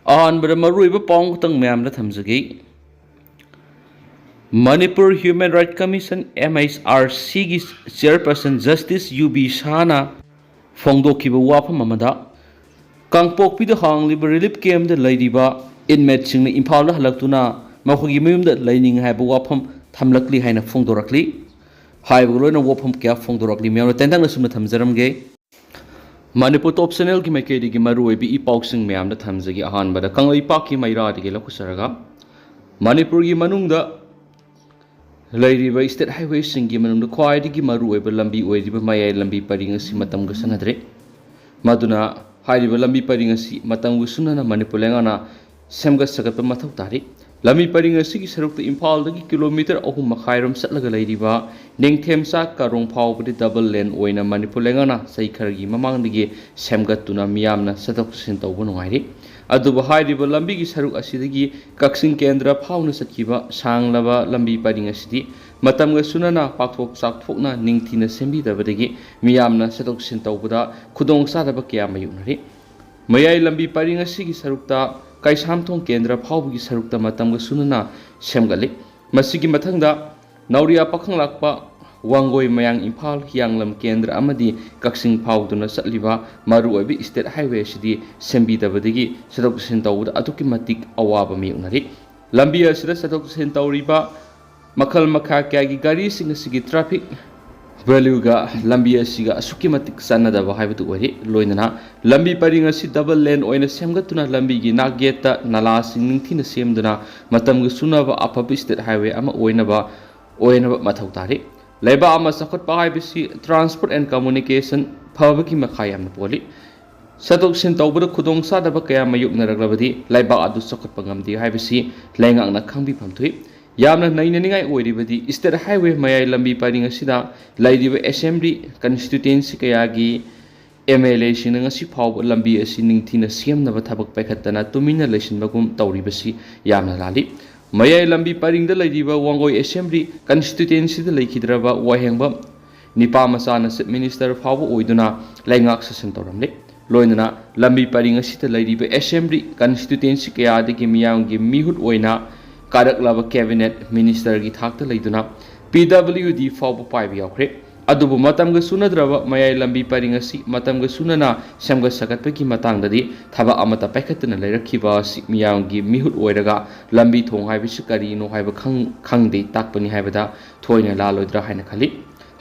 ꯑꯍꯥꯟꯕꯗ ꯃꯔꯨꯑꯣꯏꯕ ꯄꯥꯎ ꯈꯛꯇꯪ ꯃꯌꯥꯝꯗ ꯊꯝꯖꯒꯦ ꯃꯅꯤꯄꯨꯔ ꯍ꯭ꯌꯨꯃꯦꯟ ꯔꯥꯏꯠ ꯀꯃꯤꯁꯟ MHRCꯒꯤ ꯆꯤꯌꯔꯄꯔꯁꯟ ꯖꯁꯇꯤꯁ UB ꯁꯥꯍꯅ ꯐꯣꯡꯗꯣꯛꯈꯤꯕ ꯋꯥꯐꯝ ꯑꯃꯗ ꯀꯥꯡꯄꯣꯛꯄꯤꯗ ꯍꯥꯡꯂꯤꯕ ꯔꯤꯂꯤꯐ ꯀꯦꯝꯞꯗ ꯂꯩꯔꯤꯕ ꯏꯟꯃꯦꯠꯁꯤꯡꯅ ꯏꯝꯐꯥꯜꯗ ꯍꯜꯂꯛꯇꯨꯅ ꯃꯈꯣꯏꯒꯤ ꯃꯌꯨꯝꯗ ꯂꯩꯅꯤꯡꯉꯤ ꯍꯥꯏꯕ ꯋꯥꯐꯝ ꯊꯝꯂꯛꯂꯤ ꯍꯥꯏꯅ ꯐꯣꯡꯗꯣꯔꯛꯂꯤ ꯍꯥꯏꯕꯒ ꯂꯣꯏꯅ ꯋꯥꯐꯝ ꯀꯌꯥ ꯐꯣꯡꯗꯣꯔꯛꯂꯤ ꯃꯌꯥꯝꯅ ꯇꯦꯟꯇꯛꯅ ꯁꯨꯝꯅ ꯊꯝꯖꯔꯝꯒꯦ ꯃꯅꯤꯄꯨꯔ ꯇꯣꯞ ꯆꯦꯅꯦꯜꯒꯤ ꯃꯥꯏꯀꯩꯗꯒꯤ ꯃꯔꯨꯑꯣꯏꯕ ꯏ ꯄꯥꯎꯁꯤꯡ ꯃꯌꯥꯝꯗ ꯊꯝꯖꯒꯦ ꯑꯍꯥꯟꯕꯗ ꯀꯪꯂꯩꯄꯥꯛꯀꯤ ꯃꯩꯔꯥꯗꯒꯤ ꯂꯧꯈꯠꯆꯔꯒ ꯃꯅꯤꯄꯨꯔꯒꯤ ꯃꯅꯨꯡꯗ ꯂꯩꯔꯤꯕ ꯁ꯭ꯇꯦꯠ ꯍꯥꯏꯋꯦꯁꯤꯡꯒꯤ ꯃꯅꯨꯡꯗ ꯈ꯭ꯋꯥꯏꯗꯒꯤ ꯃꯔꯨꯑꯣꯏꯕ ꯂꯝꯕꯤ ꯑꯣꯏꯔꯤꯕ ꯃꯌꯥꯏ ꯂꯝꯕꯤ ꯄꯔꯤꯡ ꯑꯁꯤ ꯃꯇꯝꯒ ꯆꯠꯅꯗ꯭ꯔꯦ ꯃꯗꯨꯅ ꯍꯥꯏꯔꯤꯕ ꯂꯝꯕꯤ ꯄꯔꯤꯡ ꯑꯁꯤ ꯃꯇꯝꯒ ꯆꯨꯅꯅ ꯃꯅꯤꯄꯨꯔ ꯂꯩꯉꯥꯛꯅ ꯁꯦꯝꯒꯠ ꯁꯥꯒꯠꯄ ꯃꯊꯧ ꯇꯥꯔꯤ ꯂꯝꯕꯤ ꯄꯔꯤꯡ ꯑꯁꯤꯒꯤ ꯁꯔꯨꯛꯇ ꯏꯝꯐꯥꯜꯗꯒꯤ ꯀꯤꯂꯣꯃꯤꯇꯔ 3.5 ꯆꯠꯂꯒ ꯂꯩꯔꯤꯕ ꯅꯤꯡꯊꯦꯝꯆꯥ ꯀꯥꯔꯣꯡ ꯐꯥꯎꯕꯗꯤ ꯗꯕꯜ ꯂꯦꯟ ꯑꯣꯏꯅ ꯃꯅꯤꯄꯨꯔ ꯂꯩꯉꯥꯛꯅ ꯆꯍꯤ ꯈꯔꯒꯤ ꯃꯃꯥꯡꯗꯒꯤ ꯁꯦꯝꯒꯠꯇꯨꯅ ꯃꯤꯌꯥꯝꯅ ꯆꯠꯊꯣꯛ ꯆꯠꯁꯤꯟ ꯇꯧꯕ ꯅꯨꯡꯉꯥꯏꯔꯤ ꯑꯗꯨꯕꯨ ꯍꯥꯏꯔꯤꯕ ꯂꯝꯕꯤꯒꯤ ꯁꯔꯨꯛ ꯑꯁꯤꯗꯒꯤ ꯀꯛꯆꯤꯡ ꯀꯦꯟꯗ꯭ꯔ ꯐꯥꯎꯅ ꯆꯠꯈꯤꯕ ꯁꯥꯡꯂꯕ ꯂꯝꯕꯤ ꯄꯔꯤꯡ ꯑꯁꯤꯗꯤ ꯃꯇꯝꯒ ꯆꯨꯅꯅ ꯄꯥꯛꯊꯣꯛ ꯆꯥꯎꯊꯣꯛꯅ ꯅꯤꯡꯊꯤꯅ ꯁꯦꯝꯕꯤꯗꯕꯗꯒꯤ ꯃꯤꯌꯥꯝꯅ ꯆꯠꯊꯣꯛ ꯆꯠꯁꯤꯟ ꯇꯧꯕꯗ ꯈꯨꯗꯣꯡꯆꯥꯗꯕ ꯀꯌꯥ ꯃꯥꯌꯣꯛꯅꯔꯤ ꯃꯌꯥꯏ ꯂꯝꯕꯤ ꯄꯔꯤꯡ ꯑꯁꯤꯒꯤ ꯁꯔꯨꯛꯇ ꯀꯩꯁꯥꯝꯊꯣꯡ ꯀꯦꯟꯗ꯭ꯔ ꯐꯥꯎꯕꯒꯤ ꯁꯔꯨꯛꯇ ꯃꯇꯝꯒ ꯆꯨꯅꯅ ꯁꯦꯝꯒꯠꯂꯤ ꯃꯁꯤꯒꯤ ꯃꯊꯪꯗ ꯅꯧꯔꯤꯌꯥ ꯄꯥꯈꯪꯂꯥꯛꯄ ꯋꯥꯡꯒꯣꯏ ꯃꯌꯥꯡ ꯏꯝꯐꯥꯜ ꯍꯤꯌꯥꯡꯂꯝ ꯀꯦꯟꯗ꯭ꯔ ꯑꯃꯗꯤ ꯀꯛꯆꯤꯡ ꯐꯥꯎꯗꯨꯅ ꯆꯠꯂꯤꯕ ꯃꯔꯨꯑꯣꯏꯕ ꯁ꯭ꯇꯦꯠ ꯍꯥꯏꯋꯦ ꯑꯁꯤꯗꯤ ꯁꯦꯝꯕꯤꯗꯕꯗꯒꯤ ꯆꯠꯊꯣꯛ ꯆꯠꯁꯤꯟ ꯇꯧꯕꯗ ꯑꯗꯨꯛꯀꯤ ꯃꯇꯤꯛ ꯑꯋꯥꯕ ꯃꯥꯌꯣꯛꯅꯔꯤ ꯂꯝꯕꯤ ꯑꯁꯤꯗ ꯆꯠꯊꯣꯛ ꯆꯠꯁꯤꯟ ꯇꯧꯔꯤꯕ ꯃꯈꯜ ꯃꯈꯥ ꯀꯌꯥꯒꯤ ꯒꯥꯔꯤꯁꯤꯡ ꯑꯁꯤꯒꯤ ꯇ꯭ꯔꯥꯐꯤꯛ ꯚꯦꯂ꯭ꯌꯨꯒ ꯂꯝꯕꯤ ꯑꯁꯤꯒ ꯑꯁꯨꯛꯀꯤ ꯃꯇꯤꯛ ꯆꯥꯟꯅꯗꯕ ꯍꯥꯏꯕꯗꯨ ꯑꯣꯏꯔꯤ ꯂꯣꯏꯅꯅ ꯂꯝꯕꯤ ꯄꯔꯤꯡ ꯑꯁꯤ ꯗꯕꯜ ꯂꯦꯟ ꯑꯣꯏꯅ ꯁꯦꯝꯒꯠꯇꯨꯅ ꯂꯝꯕꯤꯒꯤ ꯅꯥꯛꯌꯦꯠꯇ ꯅꯂꯥꯁꯤꯡ ꯅꯤꯡꯊꯤꯅ ꯁꯦꯝꯗꯨꯅ ꯃꯇꯝꯒ ꯆꯨꯅꯕ ꯑꯐꯕ ꯁ꯭ꯇꯦꯠ ꯍꯥꯏꯋꯦ ꯑꯃ ꯑꯣꯏꯅꯕ ꯃꯊꯧ ꯇꯥꯔꯤ ꯂꯩꯕꯥꯛ ꯑꯃ ꯆꯥꯎꯈꯠꯄ ꯍꯥꯏꯕꯁꯤ ꯇ꯭ꯔꯥꯟꯁꯄꯣꯔꯠ ꯑꯦꯟड ꯀꯝꯃꯨꯅꯤꯀꯦꯁꯟ ꯐꯕꯒꯤ ꯃꯈꯥ ꯌꯥꯝꯅ ꯄꯣꯜꯂꯤ ꯆꯠꯊꯣꯛ ꯆꯠꯁꯤꯟ ꯇꯧꯕꯗ ꯈꯨꯗꯣꯡꯆꯥꯗꯕ ꯀꯌꯥ ꯃꯥꯌꯣꯛꯅꯔꯛꯂꯕꯗꯤ ꯂꯩꯕꯥꯛ ꯑꯗꯨ ꯆꯥꯎꯈꯠꯄ ꯉꯝꯗꯦ ꯍꯥꯏꯕꯁꯤ ꯂꯩꯉꯥꯛꯅ ꯈꯪꯕꯤꯐꯝ ꯊꯣꯛꯏ ꯌꯥꯝꯅ ꯅꯩꯅꯅꯤꯡꯉꯥꯏ ꯑꯣꯏꯔꯤꯕꯗꯤ ꯁ꯭ꯇꯦꯠ ꯍꯥꯏꯋꯦ ꯃꯌꯥꯏ ꯂꯝꯕꯤ ꯄꯔꯤꯡ ꯑꯁꯤꯗ ꯂꯩꯔꯤꯕ ꯑꯦꯁꯦꯝꯕ꯭ꯂꯤ ꯀꯟꯁꯇꯤꯇ꯭ꯌꯨꯑꯦꯟꯁꯤ ꯀꯌꯥꯒꯤ MLAꯁꯤꯡꯅ ꯉꯁꯤ ꯐꯥꯎꯕ ꯂꯝꯕꯤ ꯑꯁꯤ ꯅꯤꯡꯊꯤꯅ ꯁꯦꯝꯅꯕ ꯊꯕꯛ ꯄꯥꯏꯈꯠꯇꯅ ꯇꯨꯃꯤꯟꯅ ꯂꯩꯁꯤꯟꯕꯒꯨꯝ ꯇꯧꯔꯤꯕꯁꯤ ꯌꯥꯝꯅ ꯂꯥꯜꯂꯤ ꯃꯌꯥꯏ ꯂꯝꯕꯤ ꯄꯔꯤꯡꯗ ꯂꯩꯔꯤꯕ ꯋꯥꯡꯒꯣꯏ ꯑꯦꯁꯦꯝꯕ꯭ꯂꯤ ꯀꯟꯁꯇꯤꯇ꯭ꯌꯨꯑꯦꯟꯁꯤꯗ ꯂꯩꯈꯤꯗ꯭ꯔꯕ ꯋꯥꯍꯦꯡꯕꯝ ꯅꯤꯄꯥꯃꯆꯥꯅ ꯆꯤꯞ ꯃꯤꯅꯤꯁꯇꯔ ꯐꯥꯎꯕ ꯑꯣꯏꯗꯨꯅ ꯂꯩꯉꯥꯛ ꯁꯥꯁꯟ ꯇꯧꯔꯝꯂꯤ ꯂꯣꯏꯅꯅ ꯂꯝꯕꯤ ꯄꯔꯤꯡ ꯑꯁꯤꯗ ꯂꯩꯔꯤꯕ ꯑꯦꯁꯦꯝꯕ꯭ꯂꯤ ꯀꯟꯁꯇꯤꯇ꯭ꯌꯨꯑꯦꯟꯁꯤ ꯀꯌꯥꯗꯒꯤ ꯃꯤꯌꯥꯝꯒꯤ ꯃꯤꯍꯨꯠ ꯑꯣꯏꯅ ꯀꯥꯔꯛꯂꯕ ꯀꯦꯕꯤꯅꯦꯠ ꯃꯤꯅꯤꯁꯇꯔꯒꯤ ꯊꯥꯛꯇ ꯂꯩꯗꯨꯅ PWD ꯐꯥꯎꯕ ꯄꯥꯏꯕ ꯌꯥꯎꯈ꯭ꯔꯦ ꯑꯗꯨꯕꯨ ꯃꯇꯝꯒ ꯆꯨꯅꯗ꯭ꯔꯕ ꯃꯌꯥꯏ ꯂꯝꯕꯤ ꯄꯔꯤꯡ ꯑꯁꯤ ꯃꯇꯝꯒ ꯆꯨꯅꯅ ꯁꯦꯝꯒꯠ ꯁꯥꯒꯠꯄꯒꯤ ꯃꯇꯥꯡꯗꯗꯤ ꯊꯕꯛ ꯑꯃꯠꯇ ꯄꯥꯏꯈꯠꯇꯨꯅ ꯂꯩꯔꯛꯈꯤꯕ ꯑꯁꯤ ꯃꯤꯌꯥꯝꯒꯤ ꯃꯤꯍꯨꯠ ꯑꯣꯏꯔꯒ ꯂꯝꯕꯤ ꯊꯣꯡ ꯍꯥꯏꯕꯁꯤ ꯀꯔꯤꯅꯣ ꯍꯥꯏꯕ ꯈꯪꯗꯦ ꯇꯥꯛꯄꯅꯤ ꯍꯥꯏꯕꯗ ꯊꯣꯏꯅ ꯂꯥꯜꯂꯣꯏꯗ꯭ꯔꯥ ꯍꯥꯏꯅ ꯈꯜꯂꯤ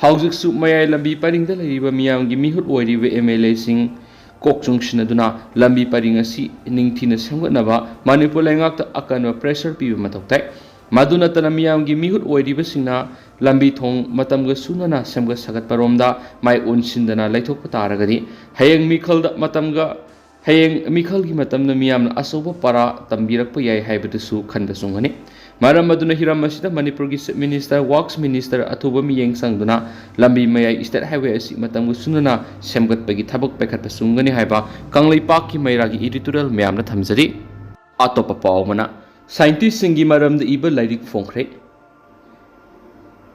ꯍꯧꯖꯤꯛꯁꯨ ꯃꯌꯥꯏ ꯂꯝꯕꯤ ꯄꯔꯤꯡꯗ ꯂꯩꯔꯤꯕ ꯃꯤꯌꯥꯝꯒꯤ ꯃꯤꯍꯨꯠ ꯑꯣꯏꯔꯤꯕ MLAꯁꯤꯡ ꯀꯣꯛ ꯆꯨꯡꯁꯤꯟꯅꯗꯨꯅ ꯂꯝꯕꯤ ꯄꯔꯤꯡ ꯑꯁꯤ ꯅꯤꯡꯊꯤꯅ ꯁꯦꯝꯒꯠꯅꯕ ꯃꯅꯤꯄꯨꯔ ꯂꯩꯉꯥꯛꯇ ꯑꯀꯟꯕ ꯄ꯭ꯔꯦꯁꯔ ꯄꯤꯕ ꯃꯊꯧ ꯇꯥꯏ ꯃꯗꯨ ꯅꯠꯇꯅ ꯃꯤꯌꯥꯝꯒꯤ ꯃꯤꯍꯨꯠ ꯑꯣꯏꯔꯤꯕꯁꯤꯡꯅ ꯂꯝꯕꯤ ꯊꯣꯡ ꯃꯇꯝꯒ ꯆꯨꯅꯅ ꯁꯦꯝꯒꯠ ꯁꯥꯒꯠꯄꯔꯣꯝꯗ ꯃꯥꯏ ꯑꯣꯟꯁꯤꯟꯗꯅ ꯂꯩꯊꯣꯛꯄ ꯇꯥꯔꯒꯗꯤ ꯍꯌꯦꯡ ꯃꯤꯈꯜꯒꯤ ꯃꯇꯝꯗ ꯃꯤꯌꯥꯝꯅ ꯑꯆꯧꯕ ꯄꯔꯥ ꯇꯝꯕꯤꯔꯛꯄ ꯌꯥꯏ ꯍꯥꯏꯕꯗꯨꯁꯨ ꯈꯟꯕ ꯆꯨꯝꯒꯅꯤ ꯃꯔꯝ ꯑꯗꯨꯅ ꯍꯤꯔꯝ ꯑꯁꯤꯗ ꯃꯅꯤꯄꯨꯔꯒꯤ ꯆꯤꯞ ꯃꯤꯅꯤꯁꯇꯔ ꯋꯥꯛꯁ ꯃꯤꯅꯤꯁꯇꯔ ꯑꯊꯨꯕ ꯃꯤꯠꯌꯦꯡ ꯆꯪꯗꯨꯅ ꯂꯝꯕꯤ ꯃꯌꯥꯏ ꯁ꯭ꯇꯦꯠ ꯍꯥꯏꯋꯦ ꯑꯁꯤ ꯃꯇꯝꯒ ꯆꯨꯅꯅ ꯁꯦꯝꯒꯠꯄꯒꯤ ꯊꯕꯛ ꯄꯥꯏꯈꯠꯄ ꯆꯨꯝꯒꯅꯤ ꯍꯥꯏꯕ ꯀꯪꯂꯩꯄꯥꯛꯀꯤ ꯃꯩꯔꯥꯒꯤ ꯏꯗꯤꯇꯣꯔꯤꯌꯦꯜ ꯃꯌꯥꯝꯅ ꯊꯝꯖꯔꯤ ꯑꯇꯣꯞꯄ ꯄꯥꯎ ꯑꯃꯅ ꯁꯥꯏꯟꯇꯤꯁꯁꯤꯡꯒꯤ ꯃꯔꯝꯗ ꯏꯕ ꯂꯥꯏꯔꯤꯛ ꯐꯣꯡꯈ꯭ꯔꯦ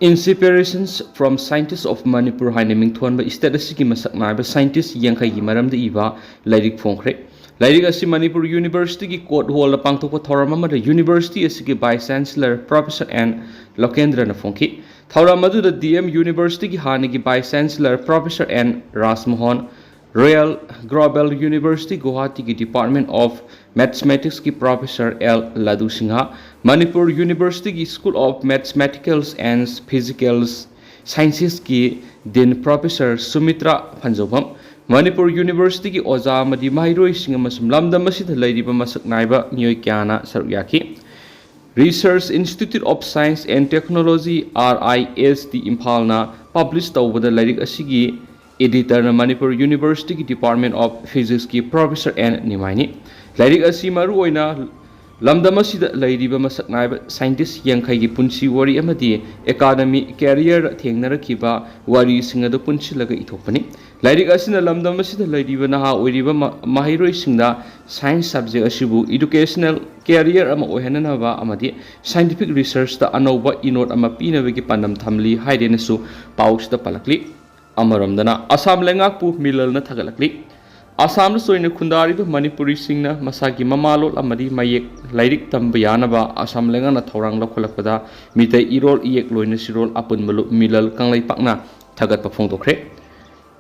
Inspirations from Scientists of Manipur haina mingthonba state asigi masak naiba scientist yankhai maramda iba lairik phongkhre lairik asi Manipur University ki court hall pangthokpa thoram amada university asigi vice chancellor Professor N Lokendra na phongki thoram aduda DM University ki hanigi vice chancellor Professor N Rasmohan Royal Global University Guwahati ki Department of Mathematics ki Professor L Ladu Singha Manipur University ki School of Mathematics and Physical Sciences ki Dean Professor Sumitra Phanjobam Manipur University ki Oza Amadi Mahiroi Singha Masum Lamdam Asida Lairiba Masak Naiba Miyoi Kyana Sarukyaki Research Institute of Science and Technology RISD Imphal na published tawbada lairik asigi editor na Manipur University ki Department of Physics ki Professor N Nimaini lairik asi maru oina lamdam asida lairiba masak naiba scientist yankhai gi punsi wari amadi academy career thengnarakhiba wari singa do punsilaga ithopani lairik asina lamdam asida lairiba naha oiriba mahiroi singda science subject asibu educational career ama ohenanaba amadi scientific research da anoba inot ama pinabagi pandam thamli hairenasu pausda palakli amaramdana Assam lengakpu milalna thagalakli Assam soina khundari Manipuri singna masagi mamalol amadi mayek lairik tamba yanaba Assam lengana thorang lokholakpada mitai irol iek loina sirol apun balu milal kanglai pakna thagat pa phongtokre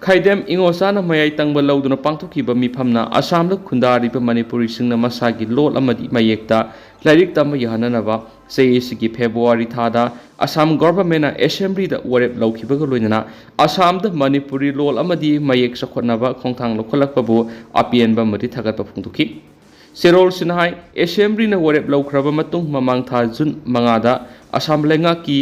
Khaidem ingosana mayai tangba lauduna pangthokiba mifamna Assam la khundari Manipuri singna masagi lol amadi mayekta lairik tamba yahananaba Segi February thada Assam government assembly da warep laukibaga loinana Assam da Manipuri lol amadi mayek sakhotnaba khongthang lokholakpabu apienba mati thagatpa phungtuki Serol sinhai assembly na warep laukraba matung mamang tha Jun mangada Assam lenga ki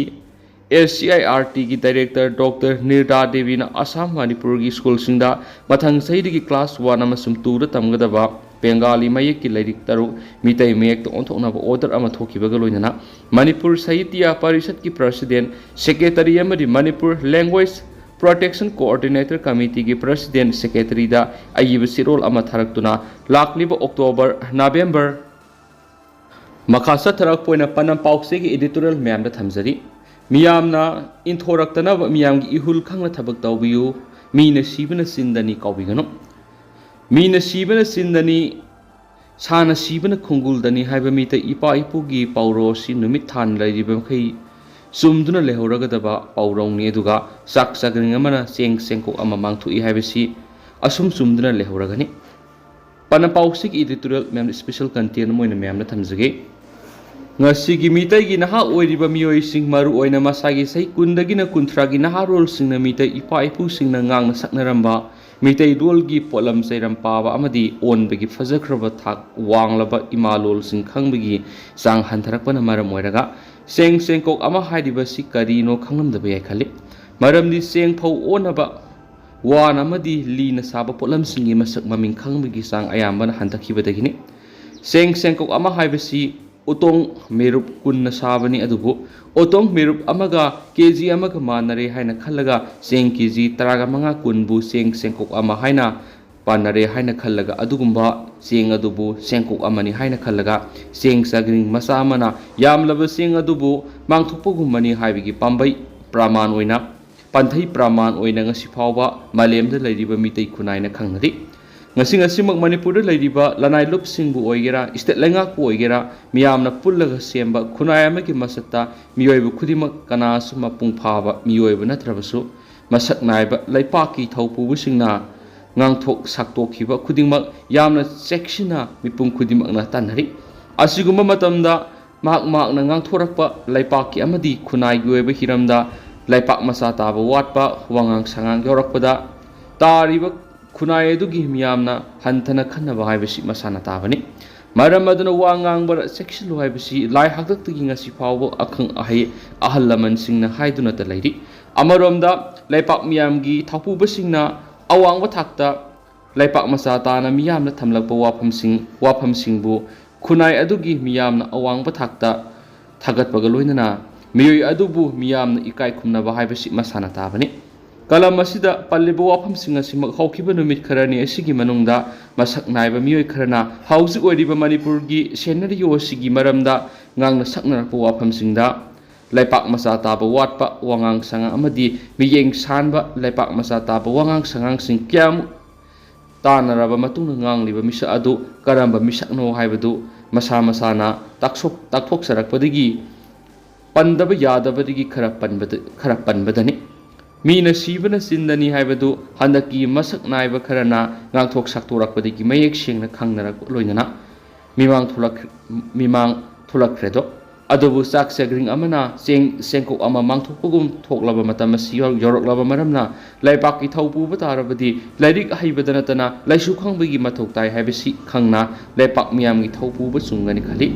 SCIRT ki director Dr. Nirda Devi na Assam Manipur ki school singda mathang saidi ki class 1 amasum 2 da tamgadaba Bengali mayek ki lairik taru mitai mayek to onthoknaba order ama thokibaga loinana Manipur Sahitya Parishad ki president secretary amadi Manipur language protection coordinator committee ki president secretary da ayiba sirol ama tharaktuna lakliba October November makasa tharak poina panam paukse ki editorial ma'am da thamjari miyamna inthoraktana miyam gi ihul khangna thabak tawbiyu mina sibana sindani kawbigano Mina sibana sindani sana sibana khunguldani haiba mita ipa ipugi pauro si numit than lairiba khai sumduna lehoragadaba paurongni aduga sak sagring amana sengkok ama mangthui haiba si asum sumduna lehoragani pana pausik editorial mem special content moina mem na thamjage ngasi gi mitai gi naha oiriba mioi sing maru oina masagi sai kundagi na kunthra gi naha rol sing na mitai ipa ipu sing na ngang na saknaramba Mitai dual gi polam sairam pawa amadi on begi fajakraba thak wanglaba imalol sing khangbegi sang hantharakpana maram oiraga sengkok ama haidiba si karino khanglamdaba yai khali maramdi sengphau onaba wan amadi lina saba polam singi masak maming khangbegi sang ayambana hantakhibadagini sengkok ama haibasi utong merup kunna sabani adubu otong merup amaga kg amaga manare haina khallaga seng kg taraga manga kunbu sengkok ama haina panare haina khallaga adugumba seng adubu sengkok amani haina khallaga seng sagring masa amana yamlaba seng adubu mangthokpogumani haibigi pambai praman oina panthai praman oina ngasi phawba malemda leiriba mitai kunaina khangnari ngasi Manipur da leiriba lanai lup singbu oigera state lenga ku oigera miyamna pullaga semba khunai amagi masakta miyoibu khudimak kana suma pung phaba miyoibu natrabasu masak naiba laipaki thaupu singna ngangthok saktokhiba khudingmak yamna sectiona mipung khudimak na tanhari asiguma matamda mak na ngangthorakpa laipaki amadi khunai goiba hiramda laipak masa taba watpa wangang sangang yorakpada tariba Kunai adugi miyamna hantana khanaba haibasi masana tabani maram aduna wangang bar sexual haibasi lai haktaktagi ngasi phawbo akhang ahai ahal laman singna haiduna ta leiri amaromda laipak miyamgi thapuba singna awangba thakta laipak masa tana miyamna thamlakpa wafam singbu kunai adugi miyamna awangba thakta thagatpaga loinana miyoi adubu miyamna ikai khumnaba haibasi masana tabani Kalam asida palliba wafam singa simak hawkiba numit kharani asigi manungda masak naiba miyoi kharana hausi oiriba Manipur gi scenario asigi maramda ngangna saknarakpa wafam singda laipak masa taba watpa wangang sanga amadi miyeng sanba laipak masa taba wangang sangang sing kyam tanaraba matungna ngangliba misa adu karamba misakno haibadu masana takthok sarakpadagi pandaba yadabadagi khara panbadani Mina sibana sindani haibadu handaki masak naiba kharana ngangthok saktorakpadagi mayek sengna khangnarak loinana mimang thulakredo adubu sak sagring amana sengkok ama mangthokpugum thoklaba matam asi yoroklaba maramna laipaki thaupu batarabadi lairik haibadana tana laisu khangbagi mathok tai haibasi khangna laipak miyamgi thaupu basungani khali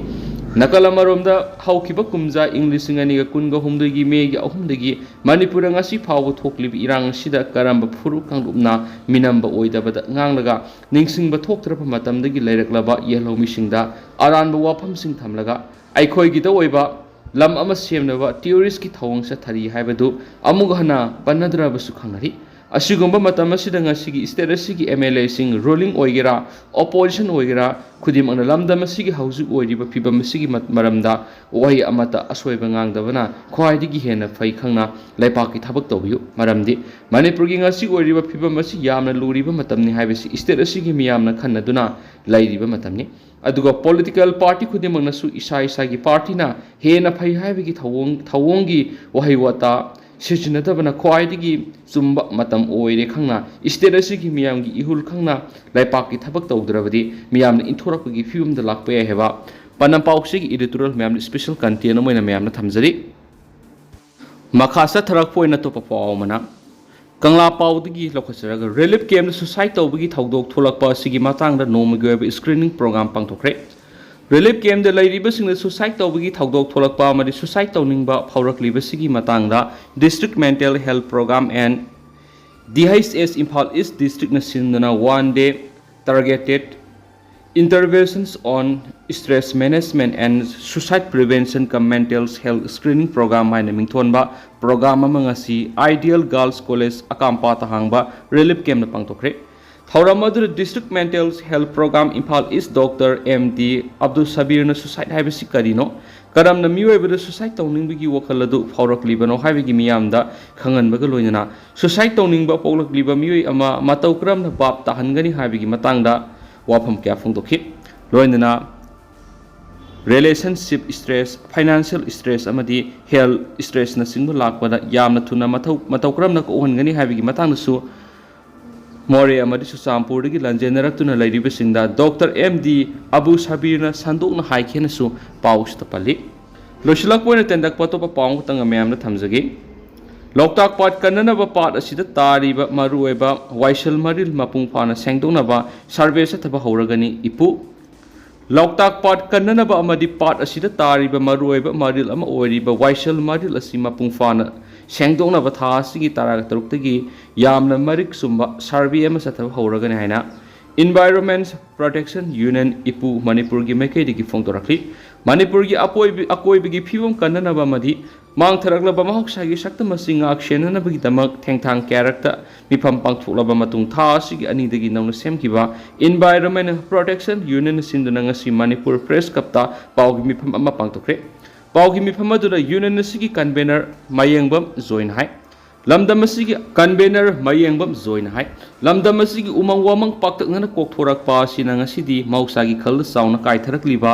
Nakala maromda haukiba kumja English ngani kunga humdagi megi ahumdagi Manipur ngasi phawu thoklibi irang sida karamba phuru kangrupna minamba oidabada nganglaga ningsingba thoktrapa matamdagi leiraklaba yellow misingda aranba wafam sing thamlaga aikhoi gi da oiba lam ama semnaba tourist ki thawang sa thari haibadu amuga hana panadraba su khanari ꯑꯁꯤꯒꯨꯝꯕ ꯃꯇꯝ ꯑꯁꯤꯗ ꯉꯁꯤꯒꯤ state ꯑꯁꯤꯒꯤ MLAꯁꯤꯡ ruling ꯑꯣꯏꯒꯦꯔꯥ opposition ꯑꯣꯏꯒꯦꯔꯥ ꯈꯨꯗꯤꯡꯃꯛꯅ ꯂꯝꯗꯝ ꯑꯁꯤꯒꯤ ꯍꯧꯖꯤꯛ ꯑꯣꯏꯔꯤꯕ ꯐꯤꯕꯝ ꯑꯁꯤꯒꯤ ꯃꯔꯝꯗ ꯋꯥꯍꯩ ꯑꯃꯠꯇ ꯑꯁꯣꯏꯕ ꯉꯥꯡꯗꯕꯅ ꯈ꯭ꯋꯥꯏꯗꯒꯤ ꯍꯦꯟꯅ ꯐꯩ ꯈꯪꯅ ꯂꯩꯄꯥꯛꯀꯤ ꯊꯕꯛ ꯇꯧꯕꯤꯌꯨ ꯃꯔꯝꯗꯤ ꯃꯅꯤꯄꯨꯔꯒꯤ ꯉꯁꯤ ꯑꯣꯏꯔꯤꯕ ꯐꯤꯕꯝ ꯑꯁꯤ ꯌꯥꯝꯅ ꯂꯨꯔꯤꯕ ꯃꯇꯝꯅꯤ ꯍꯥꯏꯕꯁꯤ ꯁ꯭ꯇꯦꯠ ꯑꯁꯤꯒꯤ ꯃꯤꯌꯥꯝꯅ ꯈꯟꯅꯗꯨꯅ ꯂꯩꯔꯤꯕ ꯃꯇꯝꯅꯤ ꯑꯗꯨꯒ ꯄꯣꯂꯤꯇꯤꯀꯦꯜ ꯄꯥꯔꯇꯤ ꯈꯨꯗꯤꯡꯃꯛꯅꯁꯨ ꯏꯁꯥ ꯏꯁꯥꯒꯤ ꯄꯥꯔꯇꯤꯅ ꯍꯦꯟꯅ ꯐꯩ ꯍꯥꯏꯕꯒꯤ ꯊꯧꯑꯣꯡꯒꯤ ꯋꯥꯍꯩ ꯋꯥꯇꯥ ꯁꯤꯖꯤꯟꯅꯗꯕꯅ ꯈ꯭ꯋꯥꯏꯗꯒꯤ ꯆꯨꯝꯕ ꯃꯇꯝ ꯑꯣꯏꯔꯦ ꯈꯪꯅ ꯁ꯭ꯇꯦꯠ ꯑꯁꯤꯒꯤ ꯃꯤꯌꯥꯝꯒꯤ ꯏꯍꯨꯜ ꯈꯪꯅ ꯂꯩꯄꯥꯛꯀꯤ ꯊꯕꯛ ꯇꯧꯗ꯭ꯔꯕꯗꯤ ꯃꯤꯌꯥꯝꯅ ꯏꯟꯊꯣꯔꯛꯄꯒꯤ ꯐꯤꯕꯝꯗ ꯂꯥꯛꯄ ꯌꯥꯏ ꯍꯥꯏꯕ ꯄꯥꯎꯁꯤꯒꯤ ꯏꯗꯤꯇꯣꯔꯤꯌꯦꯜ ꯃꯌꯥꯝꯅ ꯁ꯭ꯄꯦꯁꯦꯜ ꯀꯟꯇꯦꯟ ꯑꯃ ꯑꯣꯏꯅ ꯃꯌꯥꯝꯅ ꯊꯝꯖꯔꯤ ꯃꯈꯥ ꯆꯠꯊꯔꯛꯄ ꯑꯣꯏꯅ ꯑꯇꯣꯞꯄ ꯄꯥꯎ ꯑꯃꯅ ꯀꯪꯂꯥ ꯄꯥꯎꯗꯒꯤ ꯂꯧꯈꯠꯆꯔꯒ ꯔꯤꯂꯤꯞ ꯀꯦꯝꯗ ꯁꯨꯁꯥꯏꯠ ꯇꯧꯕꯒꯤ ꯊꯧꯗꯣꯛ ꯊꯣꯛꯂꯛꯄ ꯑꯁꯤꯒꯤ ꯃꯇꯥꯡꯗ ꯅꯣꯡꯃꯒꯤ ꯑꯣꯏꯕ ꯁ꯭ꯀ꯭ꯔꯤꯅꯤꯡ ꯄ꯭ꯔꯣꯒ꯭ꯔꯥꯝ ꯄꯥꯡꯊꯣꯛꯈ꯭ꯔꯦ ꯔꯤꯂꯤꯞ ꯀꯦꯝꯗ ꯂꯩꯔꯤꯕꯁꯤꯡꯅ ꯁꯨꯁꯥꯏꯠ ꯇꯧꯕꯒꯤ ꯊꯧꯗꯣꯛ ꯊꯣꯛꯂꯛꯄ ꯑꯃꯗꯤ ꯁꯨꯁꯥꯏꯠ ꯇꯧꯅꯤꯡꯕ ꯐꯥꯎꯔꯛꯂꯤꯕꯁꯤꯒꯤ ꯃꯇꯥꯡꯗ ꯗꯤꯁꯇ꯭ꯔꯤꯛ ꯃꯦꯟꯇꯦꯜ ꯍꯦꯜꯊ ꯄ꯭ꯔꯣꯒ꯭ꯔꯥꯝ ꯑꯦꯟ DHS Imphal East Districtna sinduna 1-day targeted interventions on stress management and suicide prevention cum mental health screening program haina mingthonba program ama ngasi Ideal Girls College akampa tahangba relief camp na pangtokre thauram adu district mental health program Imphal East Dr. MD Abdul Sabir na suicide haibasi karino karamna miyoibada suicide tawningbagi wakal adu phaurakliba haibagi miyamda khanganbaga loinana suicide tawningba pawlakliba miyoi ama matau karamna bap tahangani haibagi matangda wafam kya phongdokhi loinana relationship stress financial stress amadi health stress na singba lakpada yamna thuna matau karamna ko ohangani haibagi matangda su More amadi Susampurdagi lanjenaratuna lairibasingda Dr. MD Abu Sabirna sandokna haikena su paus tapali losilakpoina tendakpa topa paung tanga mayamna thamjagi Loktak Pat kananaba pat asida tariba marueba waisal maril mapung phana sengdonaba survey sathaba hauragani ipu Loktak Pat kananaba amadi pat asida tariba marueba maril ama oiriba waisal maril asi mapung phana sengdonaba tha asigi taraga taruktagi yamna marik sumba survey ama sathaba hauragani haina Environment Protection Union ipu Manipurgi maikaidigi phongtorakli Manipurgi akoibigi phibam kananaba amadi mangtharaklaba mahoksagi saktamasing akshenanabagi damak thengthang character mifam pangthoklaba matung tha asigi anidagi nauna semkiba Environment Protection Union sinduna ngasi Manipur Press Kapta paugi mifam ama pangtokre paugi mifam adura union asigi convener mayengbam join hai lamdam asigi convener mayengbam join hai lamdam asigi umang wamang paktaknana kokthorakpa asina ngasidi mausagi khal sauna kaitharakliba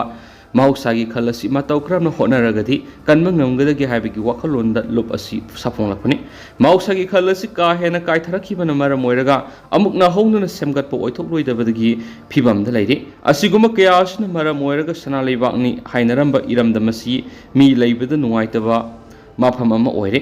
mausagi khal asi matau kramna honaragadi kanma ngamgadagi haibigi wakhalonda lup asi safonglakpani mausagi khal asi ka hena kaitharakibana maram moiraga amukna hongnuna semgatpa oithokloidabadagi phibamda leiri asiguma kaya asina maram moiraga sana leibakni hainaramba iramdamasi mi leibada nungaitaba mafam ama oire